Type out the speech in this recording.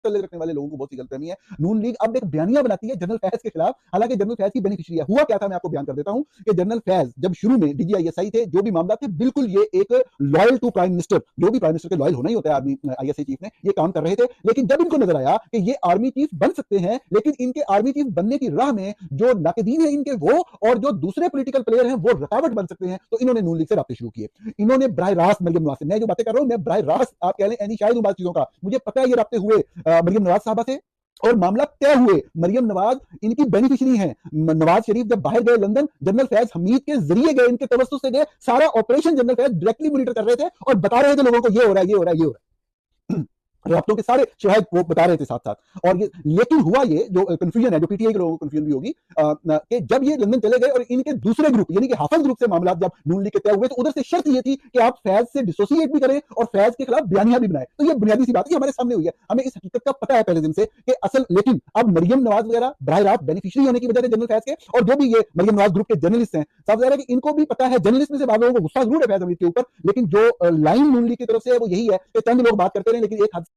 तल्ले रखने वाले लोगों को बहुत सी गलतफहमी है। नून लीग अब एक बयानिया बनाती है जनरल फैज के खिलाफ, हालांकि जनरल फैज की बेनिफिशियरी है। हुआ क्या था मैं आपको बयान कर देता हूं कि जनरल फैज जब शुरू में डीजीआईएसआई थे, जो भी मामला थे, बिल्कुल ये एक लॉयल टू प्राइम मिनिस्टर, जो भी प्राइम मिनिस्टर के लॉयल होना ही होता है आर्मी आईएसआई चीफ ने, ये काम कर रहे थे। लेकिन जब इनको नजर आया कि ये आर्मी चीफ बन सकते हैं, लेकिन इनके आर्मी चीफ बनने की राह में जो नाकदीन है इनके वो और जो दूसरे पॉलिटिकल प्लेयर हैं वो रुकावट बन सकते हैं, तो इन्होंने नून लीग से राब्ते शुरू किए। इन्होंने बराह रास्त मरियम नवाज से, मैं जो बातें कर रहा हूं मैं बराह रास्त, आप कह लें एनी शायद उन बात चीजों का, मुझे पता है ये राब्ते हुए मरियम नवाज साहबा से और मामला तय हुए। मरियम नवाज इनकी बेनिफिशियरी हैं। नवाज शरीफ जब बाहर गए लंदन, जनरल फैज हमीद के जरिए गए, इनके तवस्सुस से गए, सारा operation general Faiz directly monitor कर रहे थे और बता रहे थे लोगों को ये हो रहा है, ये हो रहा है, ये हो रहा है। राब्तों के सारे शवाहिद वो बता रहे थे साथ साथ। और ये लेकिन हुआ ये जो कंफ्यूजन है, जो पीटीआई के लोगों को कंफ्यूजन भी होगी कि जब ये लंदन चले गए और इनके दूसरे ग्रुप यानी कि हाफिज ग्रुप से मामला जब नून लीग के तय हुए, तो उधर से शर्त ये थी कि आप फैज से डिसोसिएट भी करें और फैज के खिलाफ बयानिया भी बनाए। तो ये बुनियादी सी बात है, हमारे सामने हुई है, हमें इस हकीकत का पता है पहले दिन से कि असल। लेकिन अब मरियम नवाज वगैरह बराह रास्त बेनिफिशियरी होने की वजह से जनरल फैज के, और जो भी ये मरियम नवाज ग्रुप के जर्नलिस्ट हैं, साफ ज़ाहिर है कि इनको भी पता है, जर्नलिस्ट में से बाद लोगों को गुस्सा जरूर है फैज हमीद के ऊपर, लेकिन जो लाइन नून लीग की तरफ से है वो यही है कि चंद लोग बात करते रहे, लेकिन एक हद